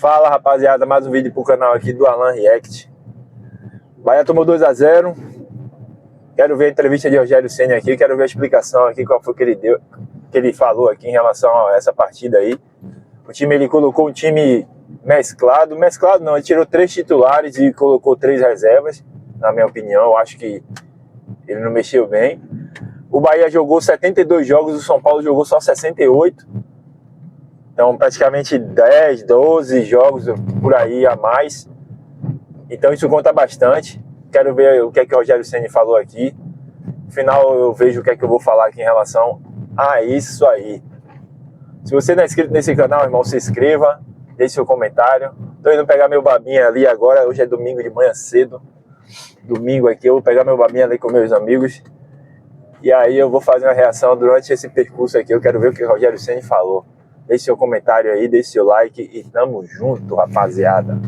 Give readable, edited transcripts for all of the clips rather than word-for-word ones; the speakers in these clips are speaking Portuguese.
Fala, rapaziada, mais um vídeo pro canal aqui do Alan React. Bahia tomou 2-0. Quero ver a entrevista de Rogério Ceni aqui, quero ver a explicação aqui, qual foi que ele deu, que ele falou aqui em relação a essa partida aí. O time, ele colocou um time mesclado não, ele tirou 3 titulares e colocou 3 reservas, na minha opinião. Eu acho que ele não mexeu bem. O Bahia jogou 72 jogos, o São Paulo jogou só 68. Então, praticamente 10, 12 jogos por aí a mais. Então, isso conta bastante. Quero ver o que é que o Rogério Ceni falou aqui. No final, eu vejo o que é que eu vou falar aqui em relação a isso aí. Se você não é inscrito nesse canal, irmão, se inscreva, deixe seu comentário. Tô indo pegar meu babinha ali agora. Hoje é domingo de manhã cedo. Domingo aqui, eu vou pegar meu babinha ali com meus amigos. E aí eu vou fazer uma reação durante esse percurso aqui. Eu quero ver o que o Rogério Ceni falou. Deixe seu comentário aí, deixe seu like e tamo junto, rapaziada.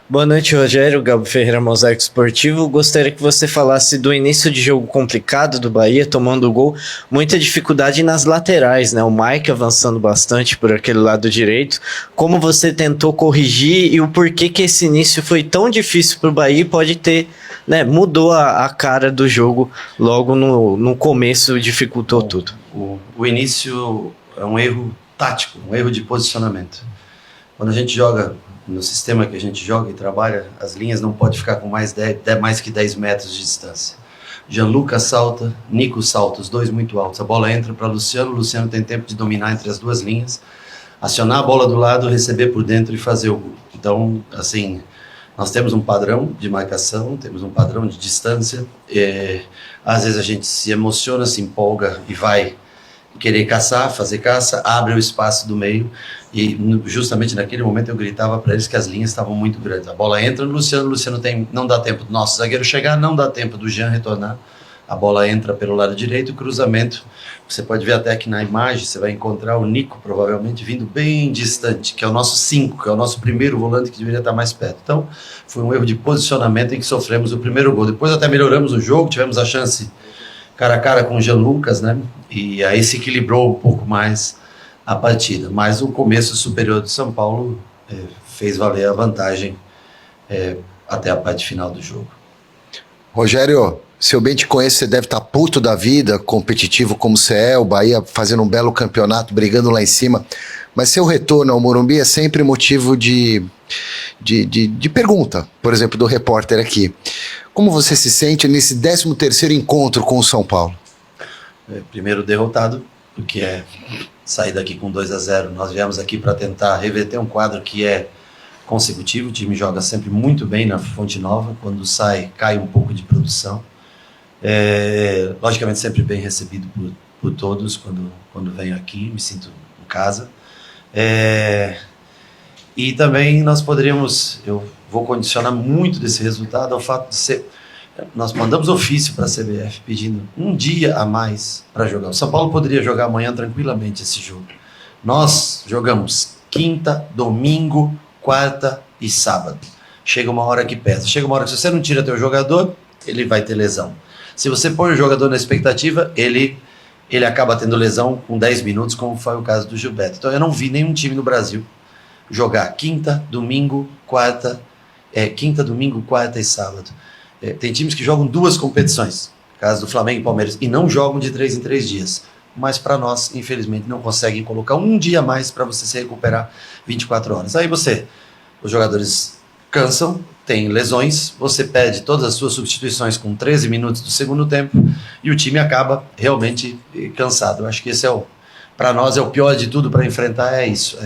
Boa noite, Rogério. Gabo Ferreira, Mosaico Esportivo. Gostaria que você falasse do início de jogo complicado do Bahia, tomando o gol. Muita dificuldade nas laterais, né? O Mike avançando bastante por aquele lado direito. Como você tentou corrigir e o porquê que esse início foi tão difícil pro Bahia e pode ter, né? Mudou a cara do jogo logo no começo, dificultou tudo. O início é um erro tático, um erro de posicionamento. Quando a gente joga no sistema que a gente joga e trabalha, as linhas não podem ficar com mais que 10 metros de distância. Gianluca salta, Nico salta, os dois muito altos. A bola entra para Luciano, o Luciano tem tempo de dominar entre as duas linhas, acionar a bola do lado, receber por dentro e fazer o gol. Então, assim, nós temos um padrão de marcação, temos um padrão de distância. Às vezes a gente se emociona, se empolga e vai querer caçar, fazer caça, abre o espaço do meio e justamente naquele momento eu gritava para eles que as linhas estavam muito grandes. A bola entra no Luciano, não dá tempo do nosso zagueiro chegar, não dá tempo do Jean retornar, a bola entra pelo lado direito, o cruzamento, você pode ver até aqui na imagem, você vai encontrar o Nico provavelmente vindo bem distante, que é o nosso 5, que é o nosso primeiro volante que deveria estar mais perto. Então foi um erro de posicionamento em que sofremos o primeiro gol. Depois até melhoramos o jogo, tivemos a chance cara a cara com o Jean Lucas, né? E aí se equilibrou um pouco mais a partida. Mas o começo superior do São Paulo fez valer a vantagem até a parte final do jogo. Rogério, se eu bem te conheço, você deve estar puto da vida, competitivo como você é, o Bahia fazendo um belo campeonato, brigando lá em cima. Mas seu retorno ao Morumbi é sempre motivo de pergunta, por exemplo, do repórter aqui. Como você se sente nesse 13º encontro com o São Paulo? Primeiro derrotado, porque é sair daqui com 2-0. Nós viemos aqui para tentar reverter um quadro que é consecutivo. O time joga sempre muito bem na Fonte Nova. Quando sai, cai um pouco de produção. Logicamente sempre bem recebido por todos quando venho aqui, me sinto em casa. E também nós poderíamos, eu vou condicionar muito desse resultado ao fato de ser, nós mandamos ofício para a CBF pedindo um dia a mais para jogar. O São Paulo poderia jogar amanhã tranquilamente esse jogo. Nós jogamos quinta, domingo, quarta e sábado. Chega uma hora que pesa. Chega uma hora que se você não tira teu jogador, ele vai ter lesão. Se você põe o jogador na expectativa, ele acaba tendo lesão com 10 minutos, como foi o caso do Gilberto. Então eu não vi nenhum time no Brasil jogar quinta, domingo, quarta e sábado. Tem times que jogam 2 competições, caso do Flamengo e Palmeiras, e não jogam de 3 em 3 dias. Mas para nós, infelizmente, não conseguem colocar um dia a mais para você se recuperar 24 horas. Aí os jogadores cansam, tem lesões, você perde todas as suas substituições com 13 minutos do segundo tempo e o time acaba realmente cansado. Eu acho que esse para nós é o pior de tudo para enfrentar, é isso.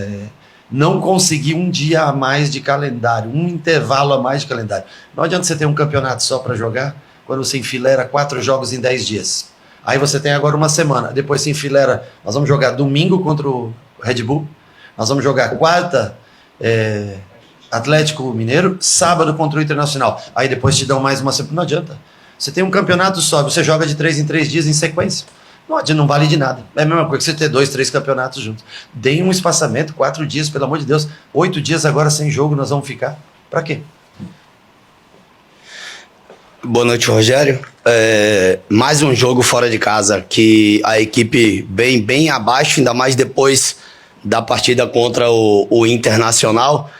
Não conseguir um dia a mais de calendário, um intervalo a mais de calendário. Não adianta você ter um campeonato só para jogar quando você enfileira 4 jogos em 10 dias. Aí você tem agora uma semana, depois se enfileira, nós vamos jogar domingo contra o Red Bull, nós vamos jogar quarta Atlético Mineiro, sábado contra o Internacional. Aí depois te dão mais uma semana. Não adianta. Você tem um campeonato só, você joga de 3 em 3 dias em sequência. Não vale de nada. É a mesma coisa que você ter 2, 3 campeonatos juntos. Deem um espaçamento, 4 dias, pelo amor de Deus. 8 dias agora sem jogo nós vamos ficar. Pra quê? Boa noite, Rogério. Mais um jogo fora de casa que a equipe bem abaixo, ainda mais depois da partida contra o Internacional.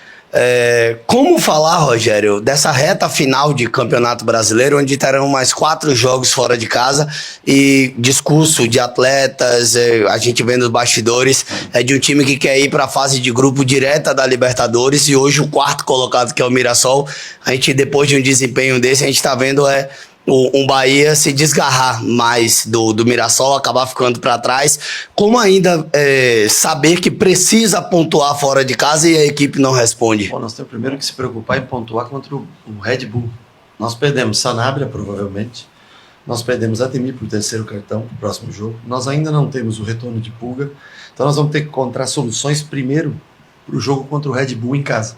Como falar, Rogério, dessa reta final de Campeonato Brasileiro, onde terão mais 4 jogos fora de casa e discurso de atletas, a gente vendo os bastidores, de um time que quer ir para a fase de grupo direta da Libertadores, e hoje o 4º colocado, que é o Mirassol, a gente, depois de um desempenho desse, a gente está vendo um Bahia se desgarrar mais do Mirassol, acabar ficando para trás. Como ainda saber que precisa pontuar fora de casa e a equipe não responde? Bom, nós temos primeiro que se preocupar em pontuar contra o Red Bull. Nós perdemos Sanabria, provavelmente. Nós perdemos Ademir por 3º cartão pro próximo jogo. Nós ainda não temos o retorno de Pulga. Então nós vamos ter que encontrar soluções primeiro para o jogo contra o Red Bull em casa.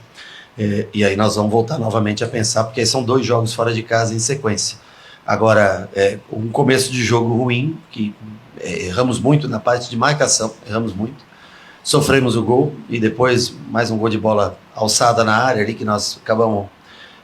E aí nós vamos voltar novamente a pensar, porque aí são 2 jogos fora de casa em sequência. Agora, um começo de jogo ruim, que erramos muito na parte de marcação, erramos muito, sofremos o gol, e depois mais um gol de bola alçada na área ali, que nós acabamos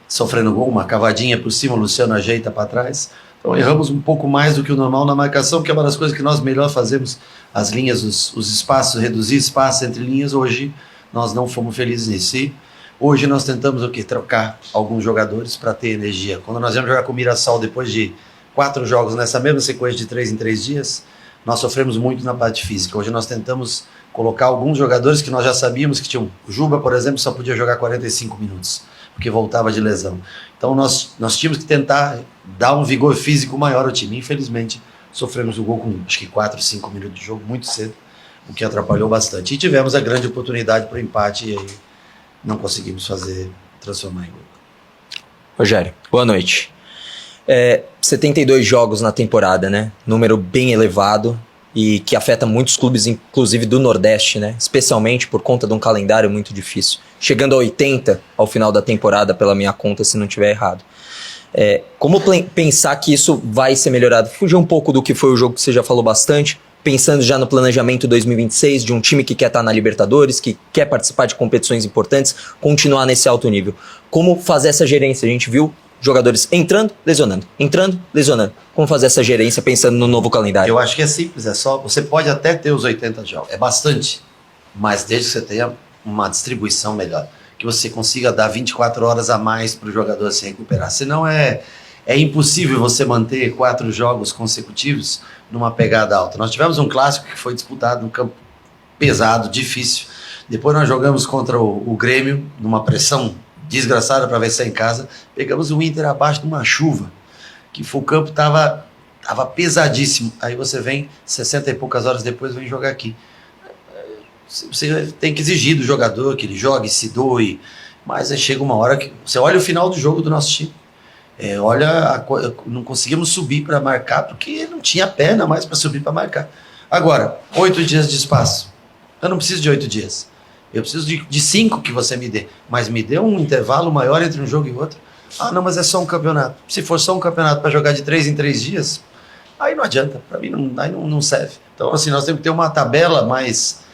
sofrendo gol, uma cavadinha por cima, o Luciano ajeita para trás. Então erramos um pouco mais do que o normal na marcação, que é uma das coisas que nós melhor fazemos, as linhas, os espaços, reduzir espaço entre linhas. Hoje nós não fomos felizes nisso. E hoje nós tentamos o quê? Trocar alguns jogadores para ter energia. Quando nós íamos jogar com o Mirassol, depois de 4 jogos nessa mesma sequência de 3 em 3 dias, nós sofremos muito na parte física. Hoje nós tentamos colocar alguns jogadores que nós já sabíamos que tinham. O Juba, por exemplo, só podia jogar 45 minutos, porque voltava de lesão. Então nós tínhamos que tentar dar um vigor físico maior ao time. Infelizmente, sofremos o gol com acho que 4, 5 minutos de jogo, muito cedo, o que atrapalhou bastante. E tivemos a grande oportunidade para o empate, e aí não conseguimos transformar em gol. Rogério, boa noite. 72 jogos na temporada, né? Número bem elevado e que afeta muitos clubes, inclusive do Nordeste, né? Especialmente por conta de um calendário muito difícil. Chegando a 80 ao final da temporada, pela minha conta, se não estiver errado. Como pensar que isso vai ser melhorado? Fugir um pouco do que foi o jogo que você já falou bastante, pensando já no planejamento 2026 de um time que quer estar na Libertadores, que quer participar de competições importantes, continuar nesse alto nível. Como fazer essa gerência? A gente viu jogadores entrando, lesionando. Como fazer essa gerência pensando no novo calendário? Eu acho que é simples, você pode até ter os 80 jogos, é bastante, mas desde que você tenha uma distribuição melhor, que você consiga dar 24 horas a mais para o jogador se recuperar. Senão é impossível você manter 4 jogos consecutivos numa pegada alta. Nós tivemos um clássico que foi disputado num campo pesado, difícil. Depois nós jogamos contra o Grêmio, numa pressão desgraçada para vencer em casa. Pegamos o Inter abaixo de uma chuva, que o campo estava pesadíssimo. Aí você vem, 60 e poucas horas depois, vem jogar aqui. Você tem que exigir do jogador que ele jogue, se doe, mas aí chega uma hora que você olha o final do jogo do nosso time. Não conseguimos subir para marcar porque não tinha perna mais para subir para marcar. Agora, 8 dias de espaço. Eu não preciso de 8 dias. Eu preciso de 5 que você me dê. Mas me dê um intervalo maior entre um jogo e outro. Ah, não, mas é só um campeonato. Se for só um campeonato para jogar de 3 em 3 dias, aí não adianta. Para mim, não serve. Então, assim, nós temos que ter uma tabela mais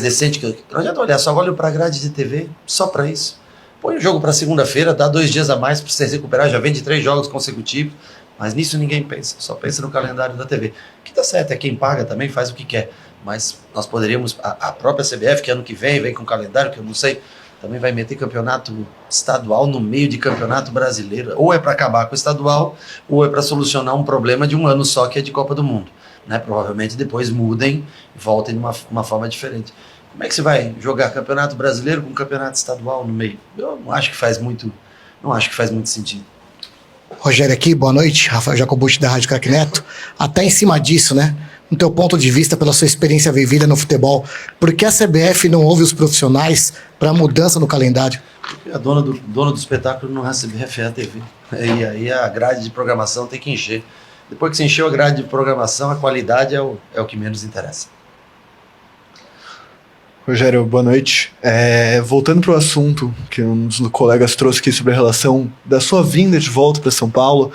decente. Não adianta olhar, só olho para a grade de TV, só para isso. Põe o jogo para segunda-feira, dá 2 dias a mais para você recuperar, já vem de 3 jogos consecutivos, mas nisso ninguém pensa, só pensa no calendário da TV. O que tá certo, é quem paga também faz o que quer, mas nós poderíamos, a própria CBF, que ano que vem com calendário, que eu não sei, também vai meter campeonato estadual no meio de campeonato brasileiro, ou é para acabar com o estadual, ou é para solucionar um problema de um ano só, que é de Copa do Mundo, né? Provavelmente depois mudem e voltem de uma forma diferente. Como é que você vai jogar campeonato brasileiro com campeonato estadual no meio? Eu não acho que faz muito sentido. Rogério aqui, boa noite. Rafael Jacobucci da Rádio Craque Neto. Até em cima disso, né? No teu ponto de vista, pela sua experiência vivida no futebol, por que a CBF não ouve os profissionais para mudança no calendário? Porque a dona do espetáculo não é a CBF, é a TV. E aí a grade de programação tem que encher. Depois que se encheu a grade de programação, a qualidade é o que menos interessa. Rogério, boa noite. Voltando para o assunto que um dos colegas trouxe aqui sobre a relação da sua vinda de volta para São Paulo,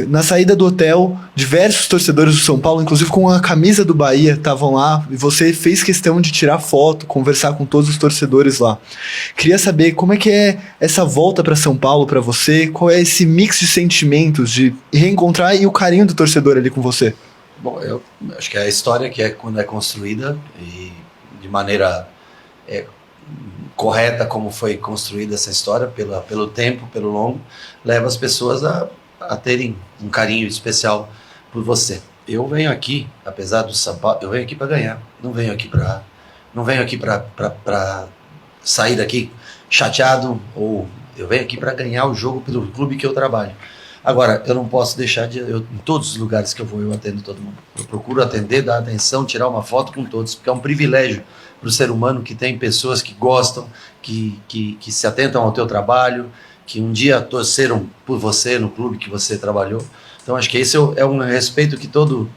na saída do hotel, diversos torcedores do São Paulo, inclusive com a camisa do Bahia, estavam lá e você fez questão de tirar foto, conversar com todos os torcedores lá. Queria saber como é que é essa volta para São Paulo para você, qual é esse mix de sentimentos de reencontrar e o carinho do torcedor ali com você? Bom, eu acho que é a história que quando é construída e de de maneira correta como foi construída essa história, pelo tempo, pelo longo, leva as pessoas a terem um carinho especial por você. Eu venho aqui, apesar do São Paulo, eu venho aqui para ganhar, não venho aqui para sair daqui chateado, ou eu venho aqui para ganhar o jogo pelo clube que eu trabalho. Agora, eu não posso deixar em todos os lugares que eu vou, eu atendo todo mundo. Eu procuro atender, dar atenção, tirar uma foto com todos, porque é um privilégio para o ser humano que tem pessoas que gostam, que se atentam ao teu trabalho, que um dia torceram por você no clube que você trabalhou. Então, acho que esse é um respeito que todo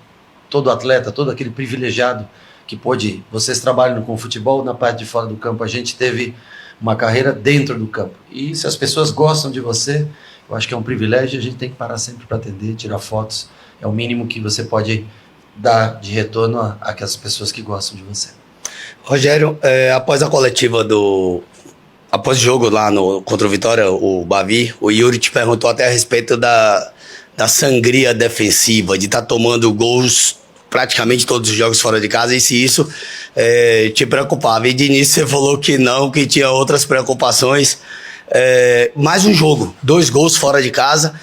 atleta, todo aquele privilegiado que pôde... Vocês trabalham com futebol, na parte de fora do campo, a gente teve uma carreira dentro do campo. E se as pessoas gostam de você, eu acho que é um privilégio, a gente tem que parar sempre para atender, tirar fotos. É o mínimo que você pode dar de retorno àquelas pessoas que gostam de você. Rogério, após a coletiva após o jogo lá contra o Vitória, o Bavi, o Yuri te perguntou até a respeito da sangria defensiva, de estar tomando gols praticamente todos os jogos fora de casa, e se isso te preocupava. E de início você falou que não, que tinha outras preocupações. Mais um jogo, 2 gols fora de casa.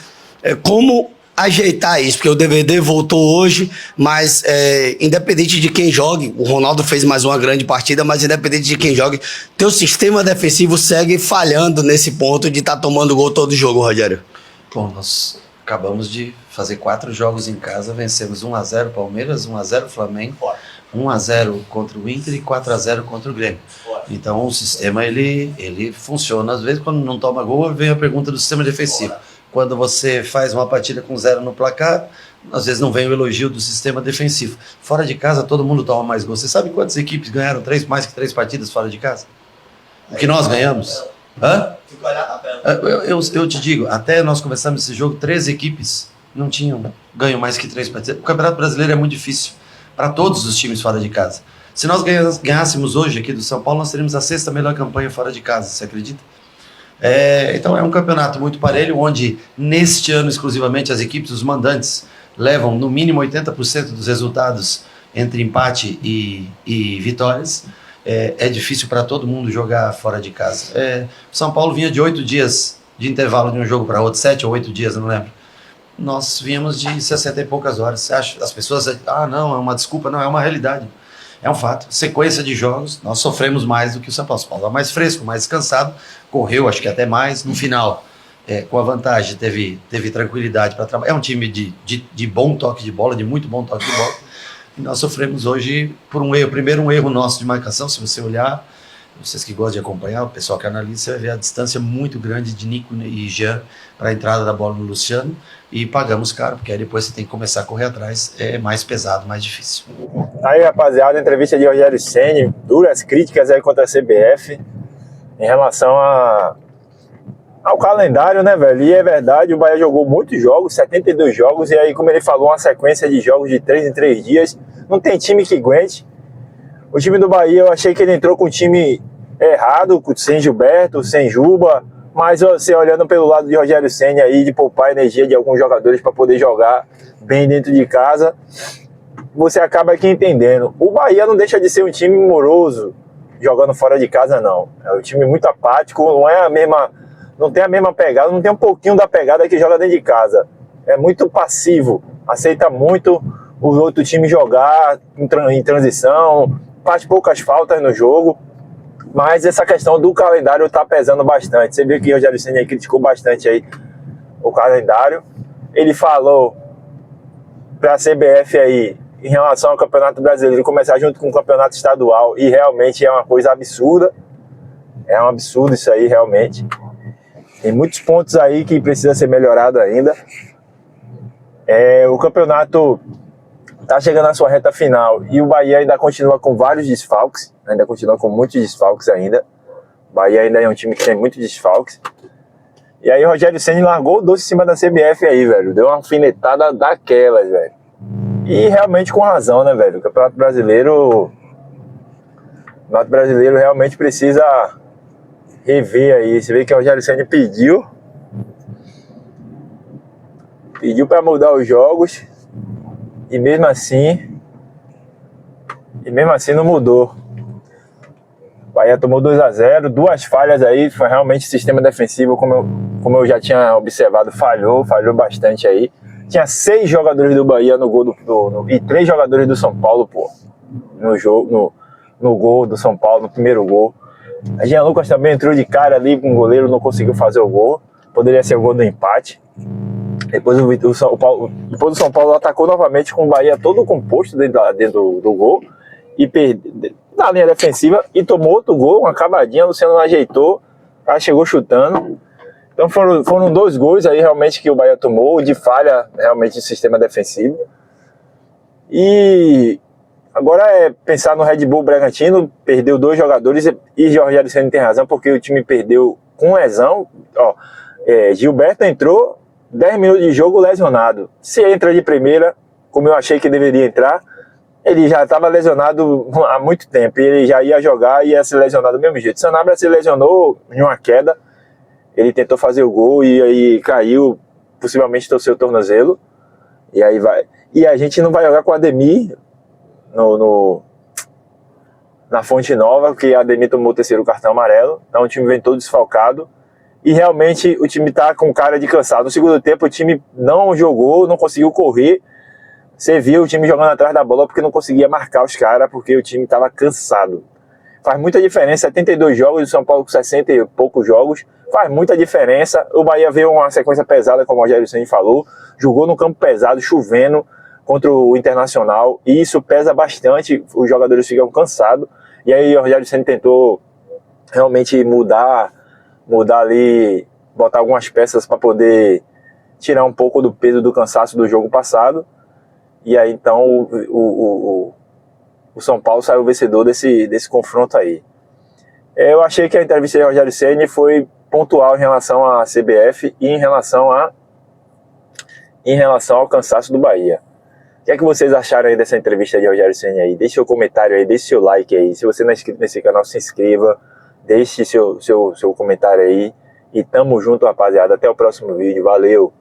Como ajeitar isso? Porque o DVD voltou hoje, mas independente de quem jogue, o Ronaldo fez mais uma grande partida, mas independente de quem jogue, teu sistema defensivo segue falhando nesse ponto de estar tomando gol todo jogo, Rogério. Bom, nós acabamos de fazer 4 jogos em casa, vencemos 1-0 Palmeiras, 1-0 Flamengo, 1-0 contra o Inter e 4-0 contra o Grêmio. Então o sistema ele funciona. Às vezes quando não toma gol, vem a pergunta do sistema defensivo. Quando você faz uma partida com 0 no placar, às vezes não vem o elogio do sistema defensivo. Fora de casa todo mundo toma mais gols. Você sabe quantas equipes ganharam mais que 3 partidas fora de casa? O que nós ganhamos? Hã? Eu te digo, até nós começamos esse jogo, 13 equipes não tinham ganho mais que 3 partidas. O Campeonato Brasileiro é muito difícil para todos os times fora de casa. Se nós ganhássemos hoje aqui do São Paulo, nós teríamos a 6ª melhor campanha fora de casa, você acredita? Então é um campeonato muito parelho, onde neste ano exclusivamente as equipes, os mandantes, levam no mínimo 80% dos resultados entre empate e vitórias. É difícil para todo mundo jogar fora de casa. O São Paulo vinha de 8 dias de intervalo de um jogo para outro, 7 ou 8 dias, eu não lembro. Nós vínhamos de 60 e poucas horas. Você acha? As pessoas, não, é uma desculpa. Não, é uma realidade. É um fato. Sequência de jogos, nós sofremos mais do que o São Paulo. O São Paulo é mais fresco, mais descansado, correu, acho que até mais. No final, com a vantagem, teve tranquilidade para trabalhar. É um time de bom toque de bola, de muito bom toque de bola. E nós sofremos hoje por um erro. Primeiro, um erro nosso de marcação. Se você olhar, vocês que gostam de acompanhar, o pessoal que analisa, você vai ver a distância muito grande de Nico e Jean para a entrada da bola no Luciano. E pagamos caro, porque aí depois você tem que começar a correr atrás. É mais pesado, mais difícil. Aí, rapaziada, entrevista de Rogério Ceni, duras críticas aí contra a CBF em relação ao calendário, né, velho? E é verdade, o Bahia jogou muitos jogos, 72 jogos, e aí, como ele falou, uma sequência de jogos de 3 em 3 dias. Não tem time que aguente. O time do Bahia, eu achei que ele entrou com o time errado, sem Gilberto, sem Juba, mas você olhando pelo lado de Rogério Ceni aí, de poupar energia de alguns jogadores para poder jogar bem dentro de casa, você acaba aqui entendendo. O Bahia não deixa de ser um time moroso jogando fora de casa, não. É um time muito apático, não tem a mesma pegada, não tem um pouquinho da pegada que joga dentro de casa. É muito passivo, aceita muito o outro time jogar em transição, faz poucas faltas no jogo, mas essa questão do calendário tá pesando bastante. Você viu que o Rogério Ceni criticou bastante aí o calendário. Ele falou para a CBF aí, em relação ao Campeonato Brasileiro, começar junto com o Campeonato Estadual, e realmente é uma coisa absurda. É um absurdo isso aí, realmente. Tem muitos pontos aí que precisa ser melhorado ainda. O campeonato tá chegando à sua reta final e o Bahia ainda continua com vários desfalques, ainda continua com muitos desfalques ainda. O Bahia ainda é um time que tem muitos desfalques. E aí o Rogério Ceni largou o doce em cima da CBF aí, velho. Deu uma alfinetada daquelas, velho. E realmente com razão, né, velho? O Campeonato Brasileiro realmente precisa rever aí. Você vê que o Rogério Ceni pediu para mudar os jogos e mesmo assim não mudou. Bahia tomou 2-0, 2 falhas aí, foi realmente sistema defensivo, como eu já tinha observado, falhou bastante aí. Tinha 6 jogadores do Bahia no gol e 3 jogadores do São Paulo, pô, no jogo, no gol do São Paulo, no primeiro gol. A Jean Lucas também entrou de cara ali com o goleiro, não conseguiu fazer o gol, poderia ser o gol do empate. Depois o São Paulo atacou novamente com o Bahia todo composto dentro do gol e na linha defensiva e tomou outro gol, uma acabadinha, o Luciano não ajeitou, aí chegou chutando. Então foram 2 gols aí realmente que o Bahia tomou, de falha realmente do sistema defensivo. E agora é pensar no Red Bull Bragantino, perdeu 2 jogadores e Rogério Ceni tem razão, porque o time perdeu com lesão. Gilberto entrou 10 minutos de jogo lesionado. Se entra de primeira, como eu achei que deveria entrar, ele já estava lesionado há muito tempo, e ele já ia jogar e ia se lesionar do mesmo jeito. Sanabria se lesionou em uma queda, ele tentou fazer o gol e aí caiu, possivelmente torceu o tornozelo, e aí vai. E a gente não vai jogar com o Ademir na Fonte Nova, porque a Ademir tomou o 3º cartão amarelo, então o time vem todo desfalcado, e realmente o time está com cara de cansado. No segundo tempo o time não jogou, não conseguiu correr. Você viu o time jogando atrás da bola porque não conseguia marcar os caras, porque o time estava cansado. Faz muita diferença, 72 jogos, o São Paulo com 60 e poucos jogos, faz muita diferença. O Bahia veio uma sequência pesada, como o Rogério Ceni falou, jogou no campo pesado, chovendo, contra o Internacional, e isso pesa bastante, os jogadores ficam cansados, e aí o Rogério Ceni tentou realmente mudar ali, botar algumas peças para poder tirar um pouco do peso do cansaço do jogo passado. E aí, então, o São Paulo saiu vencedor desse confronto aí. Eu achei que a entrevista de Rogério Ceni foi pontual em relação à CBF e em relação ao cansaço do Bahia. O que é que vocês acharam aí dessa entrevista de Rogério Ceni aí? Deixe seu comentário aí, deixe seu like aí. Se você não é inscrito nesse canal, se inscreva. Deixe seu comentário aí. E tamo junto, rapaziada. Até o próximo vídeo. Valeu!